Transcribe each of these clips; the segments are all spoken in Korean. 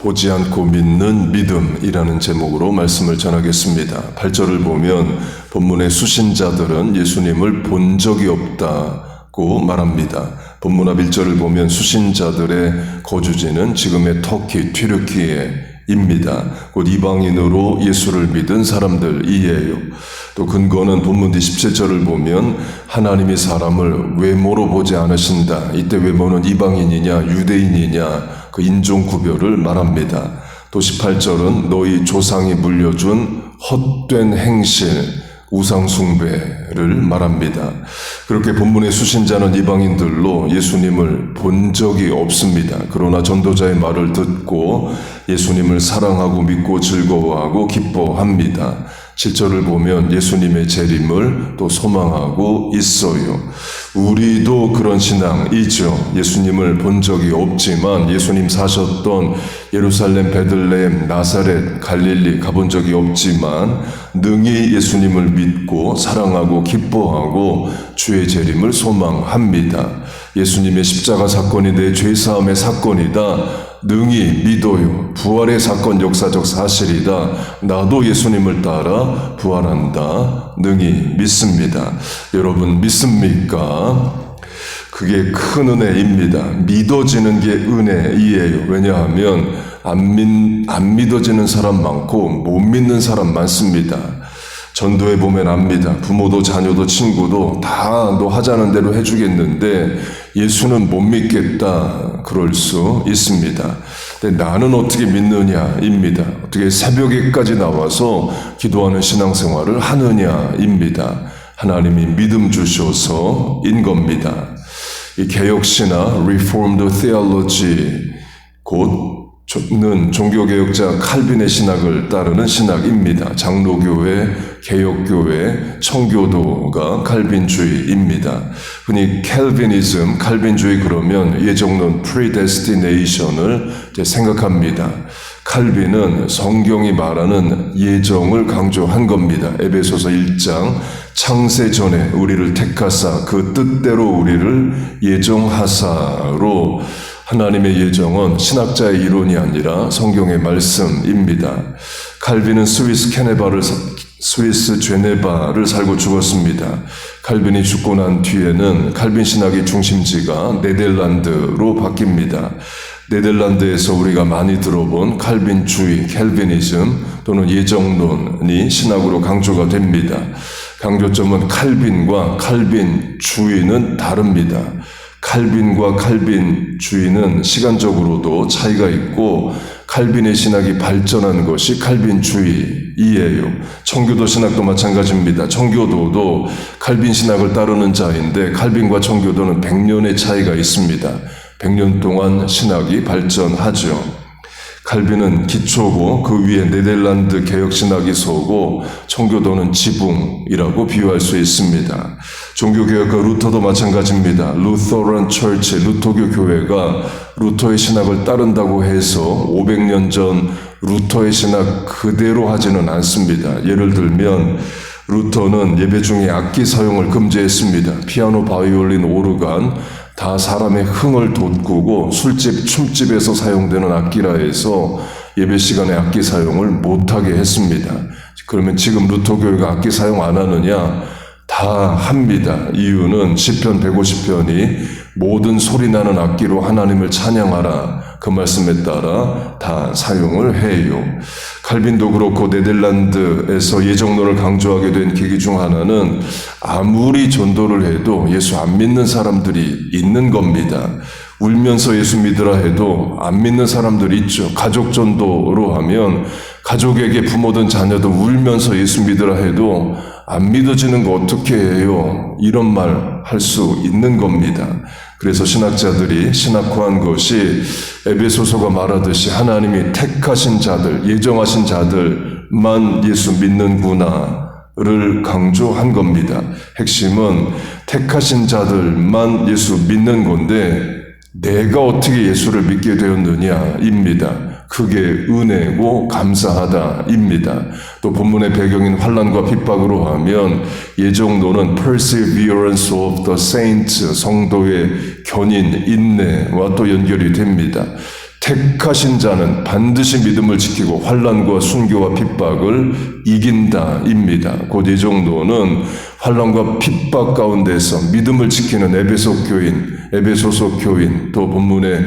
보지 않고 믿는 믿음이라는 제목으로 말씀을 전하겠습니다. 8절을 보면 본문의 수신자들은 예수님을 본 적이 없다고 말합니다. 본문 1절을 보면 수신자들의 거주지는 지금의 터키, 튀르키예입니다. 곧 이방인으로 예수를 믿은 사람들이에요. 또 근거는 본문 뒤 17절을 보면 하나님이 사람을 외모로 보지 않으신다. 이때 외모는 이방인이냐 유대인이냐 그 인종 구별을 말합니다. 또 18절은 너희 조상이 물려준 헛된 행실, 우상 숭배를 말합니다. 그렇게 본문의 수신자는 이방인들로 예수님을 본 적이 없습니다. 그러나 전도자의 말을 듣고 예수님을 사랑하고 믿고 즐거워하고 기뻐합니다. 7절을 보면 예수님의 재림을 또 소망하고 있어요. 우리도 그런 신앙이죠. 예수님을 본 적이 없지만 예수님 사셨던 예루살렘, 베들레헴, 나사렛, 갈릴리 가본 적이 없지만 능히 예수님을 믿고 사랑하고 기뻐하고 주의 재림을 소망합니다. 예수님의 십자가 사건이 내 죄사함의 사건이다. 능히 믿어요. 부활의 사건 역사적 사실이다. 나도 예수님을 따라 부활한다. 능히 믿습니다. 여러분 믿습니까? 그게 큰 은혜입니다. 믿어지는 게 은혜이에요. 왜냐하면 안 믿어지는 사람 많고 못 믿는 사람 많습니다. 전도에 보면 압니다. 부모도 자녀도 친구도 다 너 하자는 대로 해주겠는데 예수는 못 믿겠다 그럴 수 있습니다. 근데 나는 어떻게 믿느냐입니다. 어떻게 새벽에까지 나와서 기도하는 신앙생활을 하느냐입니다. 하나님이 믿음 주셔서인 겁니다. 이 개혁신화 Reformed Theology 는 종교개혁자 칼빈의 신학을 따르는 신학입니다. 장로교회, 개혁교회, 청교도가 칼빈주의입니다. 흔히 캘비니즘, 칼빈주의 그러면 예정론 predestination을 생각합니다. 칼빈은 성경이 말하는 예정을 강조한 겁니다. 에베소서 1장 창세 전에 우리를 택하사 그 뜻대로 우리를 예정하사로 하나님의 예정은 신학자의 이론이 아니라 성경의 말씀입니다. 칼빈은 스위스 제네바를 살고 죽었습니다. 칼빈이 죽고 난 뒤에는 칼빈 신학의 중심지가 네덜란드로 바뀝니다. 네덜란드에서 우리가 많이 들어본 칼빈주의, 캘비니즘 또는 예정론이 신학으로 강조가 됩니다. 강조점은 칼빈과 칼빈주의는 다릅니다. 칼빈과 칼빈주의는 시간적으로도 차이가 있고 칼빈의 신학이 발전한 것이 칼빈주의이에요. 청교도 신학도 마찬가지입니다. 청교도도 칼빈 신학을 따르는 자인데 칼빈과 청교도는 100년의 차이가 있습니다. 100년 동안 신학이 발전하죠. 칼빈은 기초고 그 위에 네덜란드 개혁신학이 서고 청교도는 지붕이라고 비유할 수 있습니다. 종교개혁가 루터도 마찬가지입니다. 루터런 철치, 루터교 교회가 루터의 신학을 따른다고 해서 500년 전 루터의 신학 그대로 하지는 않습니다. 예를 들면 루터는 예배 중에 악기 사용을 금지했습니다. 피아노, 바이올린, 오르간 다 사람의 흥을 돋구고 술집, 춤집에서 사용되는 악기라 해서 예배 시간에 악기 사용을 못하게 했습니다. 그러면 지금 루터교회가 악기 사용 안 하느냐? 다 합니다. 이유는 시편 150편이 모든 소리나는 악기로 하나님을 찬양하라 그 말씀에 따라 다 사용을 해요. 칼빈도 그렇고 네덜란드에서 예정론을 강조하게 된 계기 중 하나는 아무리 전도를 해도 예수 안 믿는 사람들이 있는 겁니다. 울면서 예수 믿으라 해도 안 믿는 사람들이 있죠. 가족 전도로 하면 가족에게 부모든 자녀든 울면서 예수 믿으라 해도 안 믿어지는 거 어떻게 해요? 이런 말 할 수 있는 겁니다. 그래서 신학자들이 신학화한 것이 에베소서가 말하듯이 하나님이 택하신 자들, 예정하신 자들만 예수 믿는구나를 강조한 겁니다. 핵심은 택하신 자들만 예수 믿는 건데 내가 어떻게 예수를 믿게 되었느냐입니다. 그게 은혜고 감사하다입니다. 또 본문의 배경인 환난과 핍박으로 하면 예정론은 perseverance of the saints, 성도의 견인, 인내와 또 연결이 됩니다. 택하신 자는 반드시 믿음을 지키고 환난과 순교와 핍박을 이긴다입니다. 곧 이 정도는 환난과 핍박 가운데서 믿음을 지키는 에베소서 교인, 또 본문의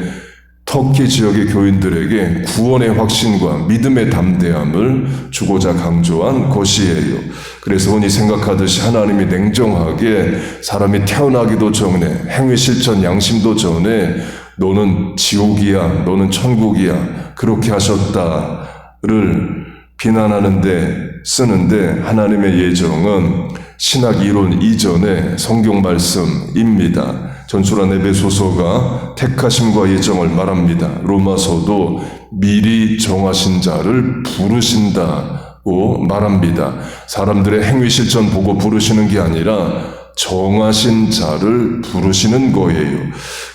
터키 지역의 교인들에게 구원의 확신과 믿음의 담대함을 주고자 강조한 것이에요. 그래서 흔히 생각하듯이 하나님이 냉정하게 사람이 태어나기도 전에 행위 실천 양심도 전에 너는 지옥이야, 너는 천국이야, 그렇게 하셨다를 비난하는데 쓰는데 하나님의 예정은 신학 이론 이전의 성경 말씀입니다. 전술한 에베소서가 택하심과 예정을 말합니다. 로마서도 미리 정하신 자를 부르신다고 말합니다. 사람들의 행위 실천 보고 부르시는 게 아니라 정하신 자를 부르시는 거예요.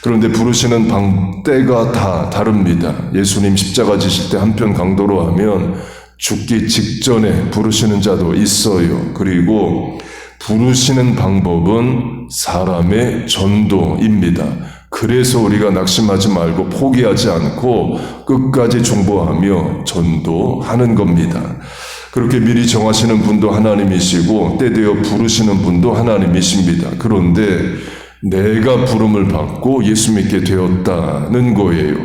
그런데 부르시는 때가 다 다릅니다. 예수님 십자가 지실 때 한편 강도로 하면 죽기 직전에 부르시는 자도 있어요. 그리고 부르시는 방법은 사람의 전도입니다. 그래서 우리가 낙심하지 말고 포기하지 않고 끝까지 중보하며 전도하는 겁니다. 그렇게 미리 정하시는 분도 하나님이시고 때되어 부르시는 분도 하나님이십니다. 그런데 내가 부름을 받고 예수 믿게 되었다는 거예요.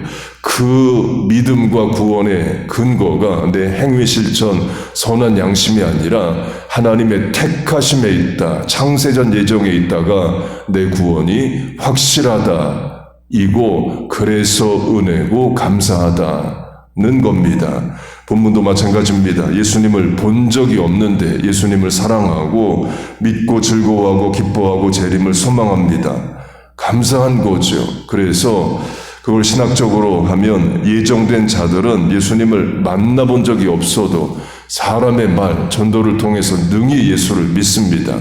그 믿음과 구원의 근거가 내 행위 실천, 선한 양심이 아니라 하나님의 택하심에 있다. 창세전 예정에 있다가 내 구원이 확실하다. 이고 그래서 은혜고 감사하다는 겁니다. 본문도 마찬가지입니다. 예수님을 본 적이 없는데 예수님을 사랑하고 믿고 즐거워하고 기뻐하고 재림을 소망합니다. 감사한 거죠. 그래서 그걸 신학적으로 하면 예정된 자들은 예수님을 만나본 적이 없어도 사람의 말, 전도를 통해서 능히 예수를 믿습니다.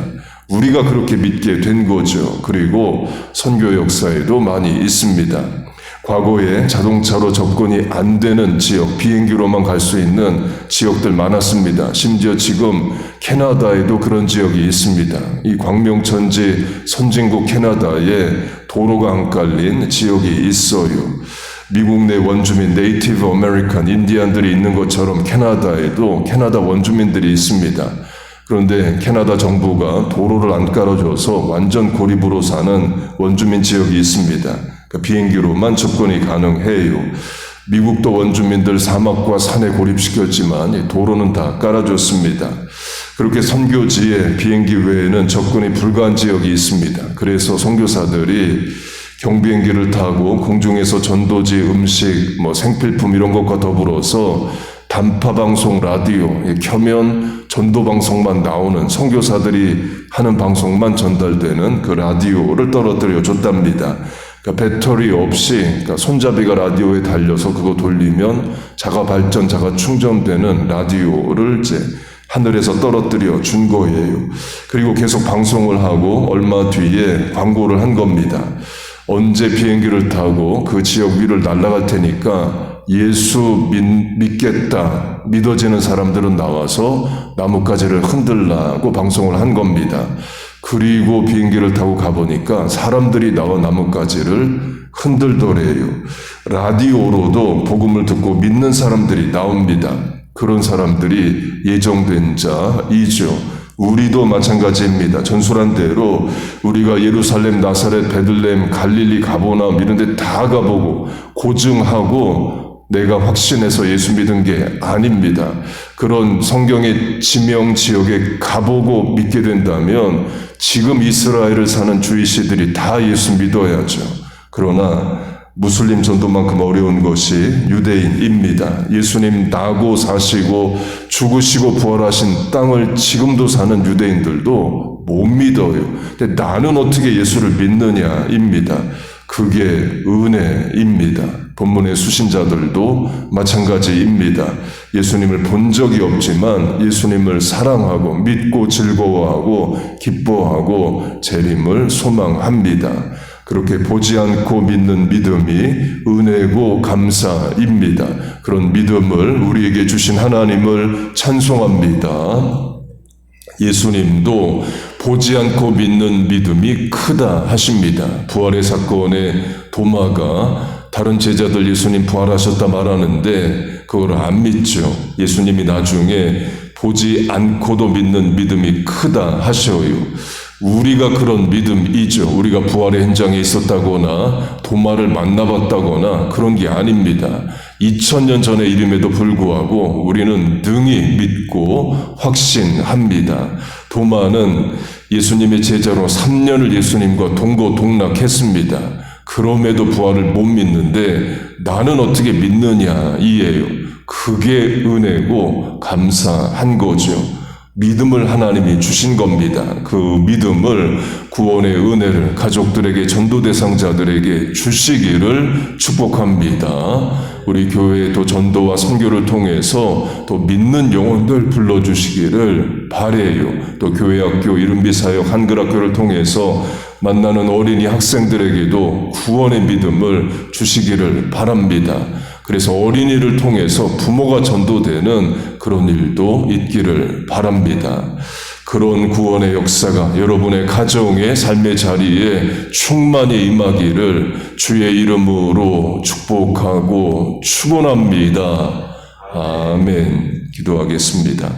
우리가 그렇게 믿게 된 거죠. 그리고 선교 역사에도 많이 있습니다. 과거에 자동차로 접근이 안 되는 지역, 비행기로만 갈 수 있는 지역들 많았습니다. 심지어 지금 캐나다에도 그런 지역이 있습니다. 이 광명천지 선진국 캐나다에 도로가 안 깔린 지역이 있어요. 미국 내 원주민, 네이티브 아메리칸, 인디안들이 있는 것처럼 캐나다에도 캐나다 원주민들이 있습니다. 그런데 캐나다 정부가 도로를 안 깔아줘서 완전 고립으로 사는 원주민 지역이 있습니다. 비행기로만 접근이 가능해요. 미국도 원주민들 사막과 산에 고립시켰지만 도로는 다 깔아줬습니다. 그렇게 선교지에 비행기 외에는 접근이 불가한 지역이 있습니다. 그래서 선교사들이 경비행기를 타고 공중에서 전도지, 음식, 생필품 이런 것과 더불어서 단파방송 라디오 켜면 전도방송만 나오는 선교사들이 하는 방송만 전달되는 그 라디오를 떨어뜨려 줬답니다. 배터리 없이 손잡이가 라디오에 달려서 그거 돌리면 자가 발전, 자가 충전되는 라디오를 이제 하늘에서 떨어뜨려 준 거예요. 그리고 계속 방송을 하고 얼마 뒤에 광고를 한 겁니다. 언제 비행기를 타고 그 지역 위를 날아갈 테니까 예수 믿겠다, 믿어지는 사람들은 나와서 나뭇가지를 흔들라고 방송을 한 겁니다. 그리고 비행기를 타고 가보니까 사람들이 나와 나뭇가지를 흔들더래요. 라디오로도 복음을 듣고 믿는 사람들이 나옵니다. 그런 사람들이 예정된 자이죠. 우리도 마찬가지입니다. 전술한 대로 우리가 예루살렘, 나사렛, 베들레헴, 갈릴리, 가보나움 이런 데 다 가보고 고증하고 내가 확신해서 예수 믿은 게 아닙니다. 그런 성경의 지명 지역에 가보고 믿게 된다면 지금 이스라엘을 사는 주이시들이 다 예수 믿어야죠. 그러나 무슬림 전도만큼 어려운 것이 유대인입니다. 예수님 나고 사시고 죽으시고 부활하신 땅을 지금도 사는 유대인들도 못 믿어요. 근데 나는 어떻게 예수를 믿느냐입니다. 그게 은혜입니다. 본문의 수신자들도 마찬가지입니다. 예수님을 본 적이 없지만 예수님을 사랑하고 믿고 즐거워하고 기뻐하고 재림을 소망합니다. 그렇게 보지 않고 믿는 믿음이 은혜고 감사입니다. 그런 믿음을 우리에게 주신 하나님을 찬송합니다. 예수님도 보지 않고 믿는 믿음이 크다 하십니다. 부활의 사건에 도마가 다른 제자들 예수님 부활하셨다 말하는데 그걸 안 믿죠. 예수님이 나중에 보지 않고도 믿는 믿음이 크다 하셔요. 우리가 그런 믿음이죠. 우리가 부활의 현장에 있었다거나 도마를 만나봤다거나 그런 게 아닙니다. 2000년 전의 일임에도 불구하고 우리는 능히 믿고 확신합니다. 도마는 예수님의 제자로 3년을 예수님과 동고동락했습니다. 그럼에도 부활을 못 믿는데 나는 어떻게 믿느냐 이에요. 그게 은혜고 감사한 거죠. 믿음을 하나님이 주신 겁니다. 그 믿음을 구원의 은혜를 가족들에게 전도 대상자들에게 주시기를 축복합니다. 우리 교회의 또 전도와 선교를 통해서 또 믿는 영혼들 불러주시기를 바라요. 또 교회학교 이른비사역 한글학교를 통해서 만나는 어린이 학생들에게도 구원의 믿음을 주시기를 바랍니다. 그래서 어린이를 통해서 부모가 전도되는 그런 일도 있기를 바랍니다. 그런 구원의 역사가 여러분의 가정의 삶의 자리에 충만히 임하기를 주의 이름으로 축복하고 축원합니다. 아멘. 기도하겠습니다.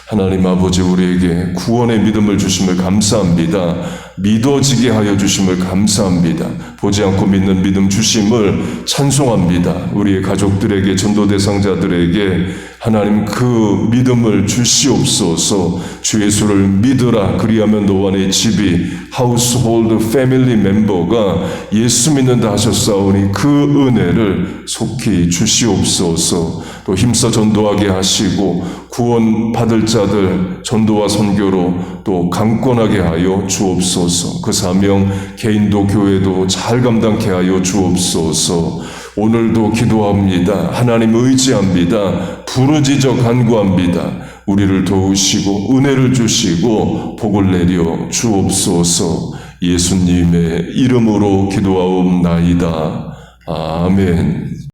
하나님 아버지, 우리에게 구원의 믿음을 주심을 감사합니다. 믿어지게 하여 주심을 감사합니다. 보지 않고 믿는 믿음 주심을 찬송합니다. 우리의 가족들에게, 전도 대상자들에게 하나님 그 믿음을 주시옵소서. 주 예수를 믿으라 그리하면 너와 내 집이 household family 멤버가 예수 믿는다 하셨사오니 그 은혜를 속히 주시옵소서. 또 힘써 전도하게 하시고 구원 받을 자들 전도와 선교로 또 강권하게 하여 주옵소서. 그 사명 개인도 교회도 잘 감당케 하여 주옵소서. 오늘도 기도합니다. 하나님 의지합니다. 부르짖어 간구합니다. 우리를 도우시고 은혜를 주시고 복을 내려 주옵소서. 예수님의 이름으로 기도하옵나이다. 아멘.